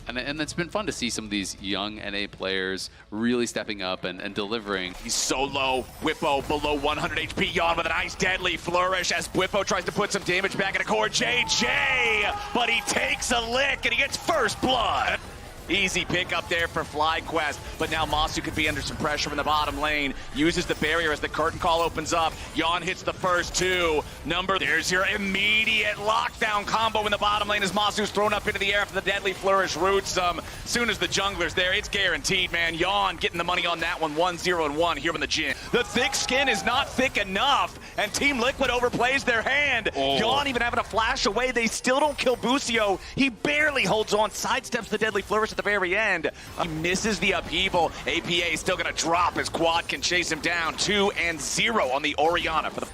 And it's been fun to see some of these young NA players really stepping up and delivering. He's so low. Whippo below 100 HP. Yawn with a nice deadly flourish as Whippo tries to put some damage back into core JJ, but he takes a lick and he gets first blood. Easy pick up there for FlyQuest, but now Masu could be under some pressure in the bottom lane. Uses the barrier as the curtain call opens up. Yawn hits the first two. There's your immediate lockdown combo in the bottom lane as Masu's thrown up into the air after the deadly flourish roots him. Soon as the jungler's there, it's guaranteed, man. Yawn getting the money on that one, 1-0-1 here in the gym. The thick skin is not thick enough, and Team Liquid overplays their hand. Yawn even having a flash away. They still don't kill Busio. He barely holds on, sidesteps the deadly flourish at the very end. He misses the upheaval. APA is still going to drop as Quad can chase him down. 2-0 on the Orianna for the...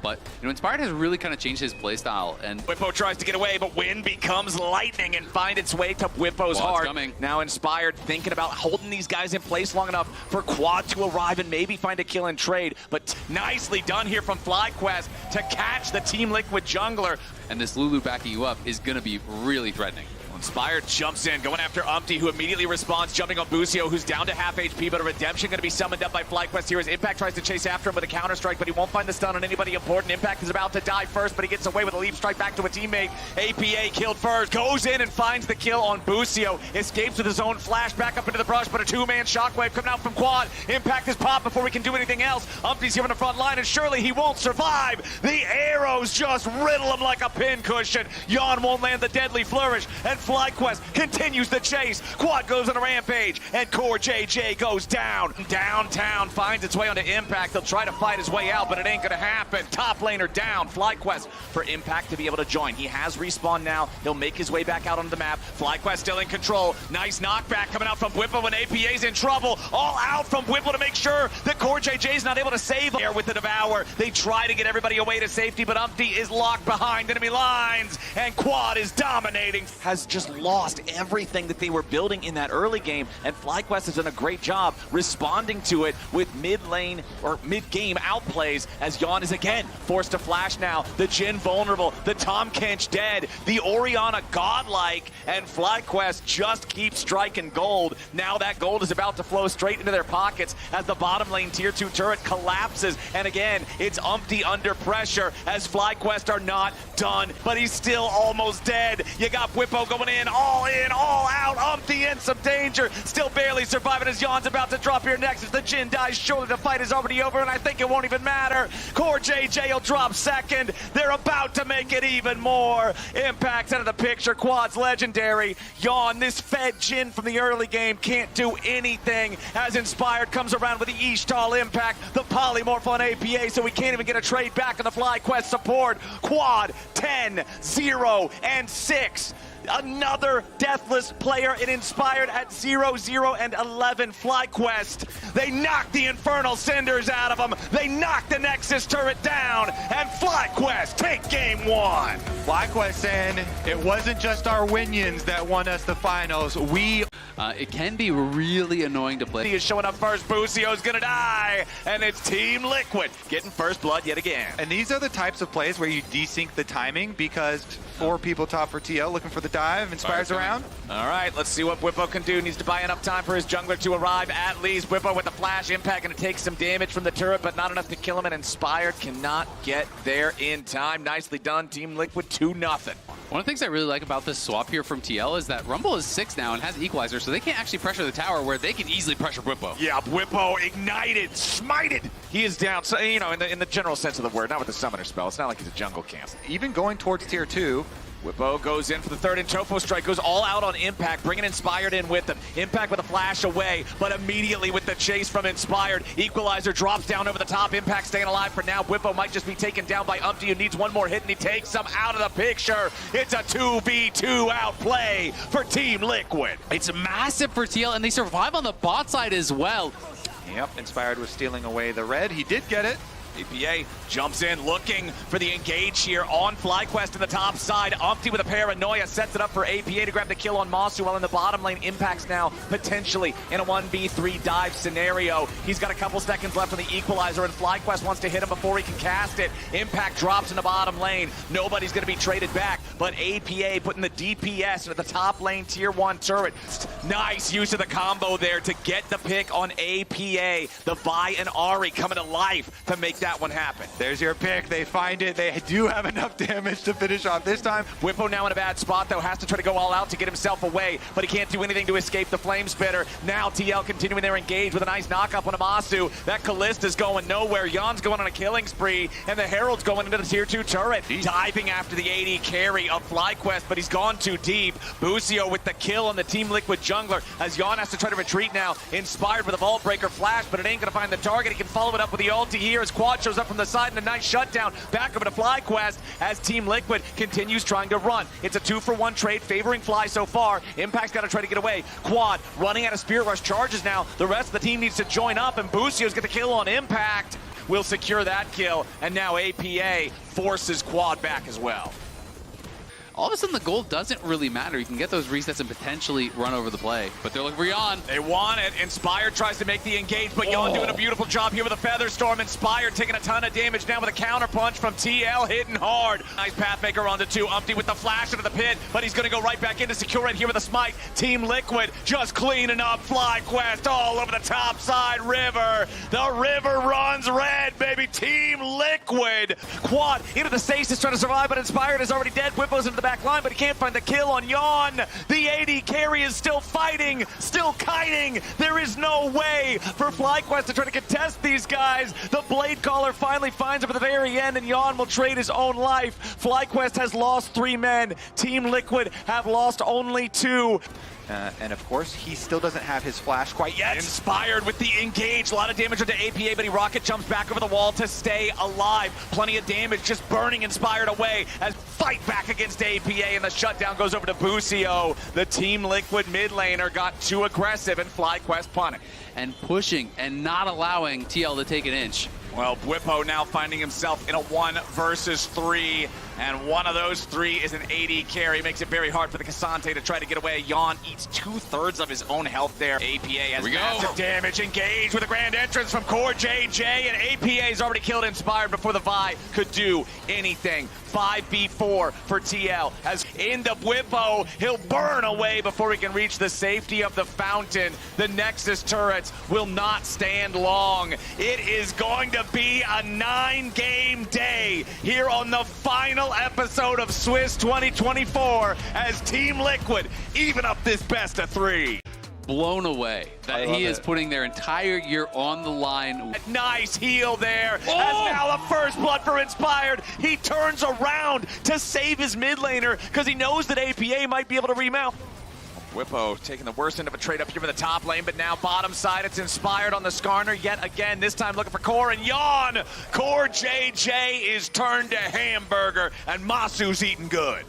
But, Inspired has really kind of changed his playstyle. And Whippo tries to get away, but Wind becomes lightning and finds its way to Whippo's heart. Coming. Now Inspired thinking about holding these guys in place long enough for Quad to arrive and maybe find a kill and trade. But nicely done here from FlyQuest to catch the Team Liquid jungler. And this Lulu backing you up is going to be really threatening. Inspired jumps in, going after Umpty, who immediately responds, jumping on Busio, who's down to half HP, but a redemption going to be summoned up by FlyQuest here as Impact tries to chase after him with a counter-strike, but he won't find the stun on anybody important. Impact is about to die first, but he gets away with a leap strike back to a teammate. APA killed first, goes in and finds the kill on Busio, escapes with his own flash back up into the brush, but a two-man shockwave coming out from Quad. Impact is popped before we can do anything else. Umpty's here on the front line, and surely he won't survive. The arrows just riddle him like a pincushion. Yawn won't land the deadly flourish, and FlyQuest continues the chase. Quad goes on a rampage, and Core JJ goes down. Downtown finds its way onto Impact. They'll try to fight his way out, but it ain't gonna happen. Top laner down. FlyQuest for Impact to be able to join. He has respawn now. He'll make his way back out onto the map. FlyQuest still in control. Nice knockback coming out from Whippo when APA's in trouble. All out from Whippo to make sure that Core JJ's not able to save there with the Devour. They try to get everybody away to safety, but Umpty is locked behind enemy lines, and Quad is dominating. Has just lost everything that they were building in that early game, and FlyQuest has done a great job responding to it with mid-lane or mid-game outplays as Yawn is again forced to flash now. The Jhin vulnerable, the Tahm Kench dead, the Orianna godlike, and FlyQuest just keeps striking gold. Now that gold is about to flow straight into their pockets as the bottom lane tier 2 turret collapses, and again, it's Umpty under pressure as FlyQuest are not done, but he's still almost dead. You got Whippo going in, all out, Umpty in some danger, still barely surviving as Yawn's about to drop here next as the Jhin dies. Surely the fight is already over, and I think it won't even matter. Core JJ will drop second. They're about to make it even more. Impact's out of the picture. Quad's legendary. Yawn, this fed Jhin from the early game, can't do anything as Inspired comes around with the Ishtal impact, the polymorph on APA, so we can't even get a trade back on the FlyQuest support. Quad 10-0-6. Another deathless player in Inspired at 0-0-11. FlyQuest, they knock the Infernal Cinders out of them. They knock the Nexus turret down, and FlyQuest take game one. FlyQuest saying it wasn't just our Winions that won us the finals. It can be really annoying to play. He is showing up first. Busio's gonna die, and it's Team Liquid getting first blood yet again. And these are the types of plays where you desync the timing because 4 people top for TL looking for the dive. Inspired's around. All right, let's see what Whippo can do. Needs to buy enough time for his jungler to arrive at least. Whippo with the flash impact, going to take some damage from the turret, but not enough to kill him, and Inspired cannot get there in time. Nicely done, Team Liquid, 2-0. One of the things I really like about this swap here from TL is that Rumble is 6 now and has Equalizer, so they can't actually pressure the tower where they can easily pressure Whippo. Yeah, Whippo ignited, smited. He is down, so, in the general sense of the word, not with the summoner spell. It's not like he's a jungle camp. Even going towards tier 2, Whippo goes in for the third, and Topo Strike goes all out on Impact, bringing Inspired in with him. Impact with a flash away, but immediately with the chase from Inspired, Equalizer drops down over the top. Impact staying alive for now. Whippo might just be taken down by Umpty, who needs one more hit, and he takes him out of the picture. It's a 2v2 outplay for Team Liquid. It's massive for TL, and they survive on the bot side as well. Yep, Inspired was stealing away the red. He did get it. APA jumps in looking for the engage here on FlyQuest in the top side. Umpty with a paranoia sets it up for APA to grab the kill on Masu, while in the bottom lane, Impact's now potentially in a 1v3 dive scenario. He's got a couple seconds left on the Equalizer, and FlyQuest wants to hit him before he can cast it. Impact drops in the bottom lane. Nobody's going to be traded back. but APA putting the DPS into the top lane tier 1 turret. Nice use of the combo there to get the pick on APA. The Vi and Ahri coming to life to make that one happen. There's your pick. They find it. They do have enough damage to finish off this time. Whippo now in a bad spot, though. Has to try to go all out to get himself away, but he can't do anything to escape the Flame Spitter. Now TL continuing their engage with a nice knock-up on Amasu. That Kallista's going nowhere. Yon's going on a killing spree, and the Herald's going into the tier 2 turret. Diving after the AD carry of FlyQuest, but he's gone too deep. Busio with the kill on the Team Liquid jungler, as Yon has to try to retreat now. Inspired with a Vault Breaker flash, but it ain't gonna find the target. He can follow it up with the ulti here as Quad shows up from the side and a nice shutdown. Back over to FlyQuest as Team Liquid continues trying to run. It's a 2-for-1 trade favoring Fly so far. Impact's got to try to get away. Quad running out of Spirit Rush charges now. The rest of the team needs to join up, and Busio's get the kill on Impact. Will secure that kill, and now APA forces Quad back as well. All of a sudden, the gold doesn't really matter. You can get those resets and potentially run over the play. But they're looking for Yon. They want it. Inspired tries to make the engage, but Yon doing a beautiful job here with a Feather Storm. Inspired taking a ton of damage now with a counter punch from TL, hitting hard. Nice Pathmaker onto 2. Umpty with the flash into the pit, but he's going to go right back in to secure it here with a smite. Team Liquid just cleaning up FlyQuest all over the top side. River. The river runs red, baby. Team Liquid. Quad into the stasis trying to survive, but Inspired is already dead. Whippos into the back line, but he can't find the kill on Yon. The AD carry is still fighting, still kiting. There is no way for FlyQuest to try to contest these guys. The Blade Caller finally finds him at the very end, and Yon will trade his own life. FlyQuest has lost 3 men. Team Liquid have lost only 2. And of course, he still doesn't have his flash quite yet. Inspired with the engage. A lot of damage onto APA, but he rocket jumps back over the wall to stay alive. Plenty of damage just burning Inspired away as fight back against APA, and the shutdown goes over to Busio. The Team Liquid mid laner got too aggressive, and FlyQuest punish. And pushing and not allowing TL to take an inch. Well, Whippo now finding himself in a 1 versus 3, and one of those 3 is an AD carry. Makes it very hard for the Cassante to try to get away. Yon eats 2/3 of his own health there. APA has massive damage. Engage with a grand entrance from Core JJ, and APA's already killed Inspired before the Vi could do anything. 5v4 for TL. As into Whippo, he'll burn away before he can reach the safety of the fountain. The Nexus turrets will not stand long. It is going to be a 9-game day here on the final episode of Swiss 2024 as Team Liquid even up this best of 3. Blown away that he is putting their entire year on the line. Nice heal there. As now the first blood for Inspired. He turns around to save his mid laner because he knows that APA might be able to remount. Whippo taking the worst end of a trade up here for the top lane, but now bottom side, it's Inspired on the Skarner yet again, this time looking for Core and Yon. Core JJ is turned to hamburger, and Masu's eating good.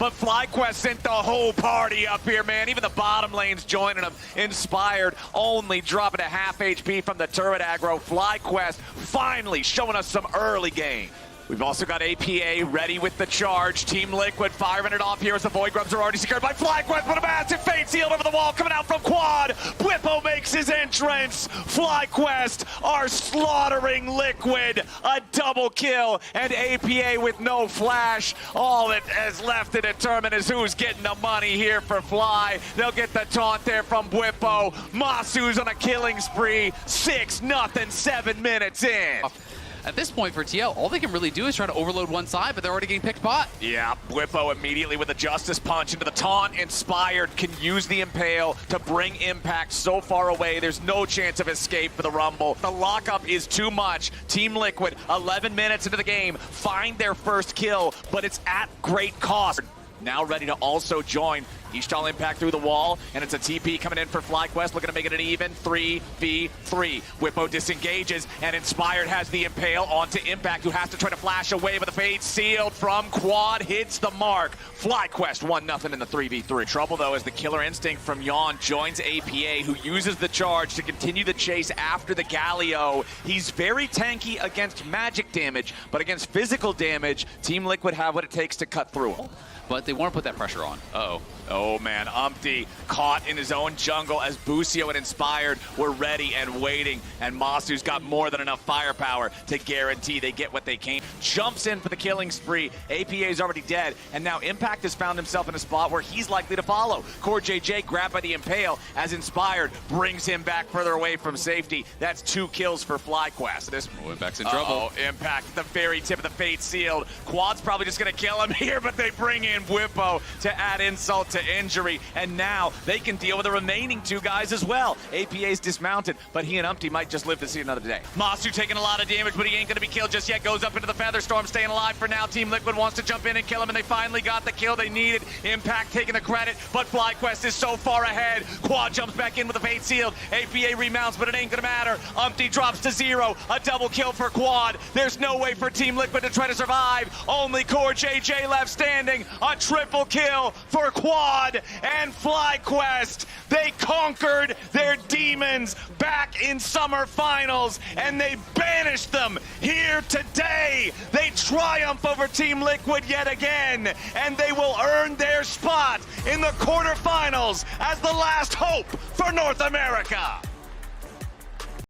But FlyQuest sent the whole party up here, man. Even the bottom lane's joining them. Inspired only dropping a half HP from the turret aggro. FlyQuest finally showing us some early game. We've also got APA ready with the charge. Team Liquid firing it off here as the Void Grubs are already secured by FlyQuest, but a massive fate sealed over the wall coming out from Quad. Whippo makes his entrance. FlyQuest are slaughtering Liquid. A double kill, and APA with no flash. All that is left to determine is who's getting the money here for Fly. They'll get the taunt there from Whippo. Masu's on a killing spree. 6-0, 7 minutes in. At this point for TL, all they can really do is try to overload one side, but they're already getting picked pot. Yeah, Whippo immediately with a Justice Punch into the taunt. Inspired can use the Impale to bring Impact so far away. There's no chance of escape for the Rumble. The lockup is too much. Team Liquid, 11 minutes into the game, find their first kill, but it's at great cost. Now ready to also join. Ishtal Impact through the wall, and it's a TP coming in for FlyQuest, looking to make it an even 3v3. Whippo disengages, and Inspired has the Impale onto Impact, who has to try to flash away, but the fade sealed from Quad hits the mark. FlyQuest 1-0 in the 3v3. Trouble, though, as the Killer Instinct from Yon joins APA, who uses the charge to continue the chase after the Galio. He's very tanky against magic damage, but against physical damage, Team Liquid have what it takes to cut through him. But they want to put that pressure on. Uh-oh. Oh man, Umpty caught in his own jungle as Busio and Inspired were ready and waiting, and Masu's got more than enough firepower to guarantee they get what they came. Jumps in for the killing spree. APA is already dead, and now Impact has found himself in a spot where he's likely to follow. Core JJ grabbed by the Impale as Inspired brings him back further away from safety. That's 2 kills for FlyQuest. This Impact's in trouble. Impact at the very tip of the fate sealed. Quad's probably just gonna kill him here, but they bring in Whippo to add insult to injury, and now they can deal with the remaining 2 guys as well. APA's dismounted, but he and Umpty might just live to see another day. Masu taking a lot of damage, but he ain't gonna be killed just yet. Goes up into the Featherstorm, staying alive for now. Team Liquid wants to jump in and kill him, and they finally got the kill they needed. Impact taking the credit, but FlyQuest is so far ahead. Quad jumps back in with the fate sealed. APA remounts, but it ain't gonna matter. Umpty drops to 0. A double kill for Quad. There's no way for Team Liquid to try to survive. Only Core JJ left standing. A triple kill for Quad and FlyQuest. They conquered their demons back in summer finals, and they banished them here today. They triumph over Team Liquid yet again, and they will earn their spot in the quarterfinals as the last hope for North America.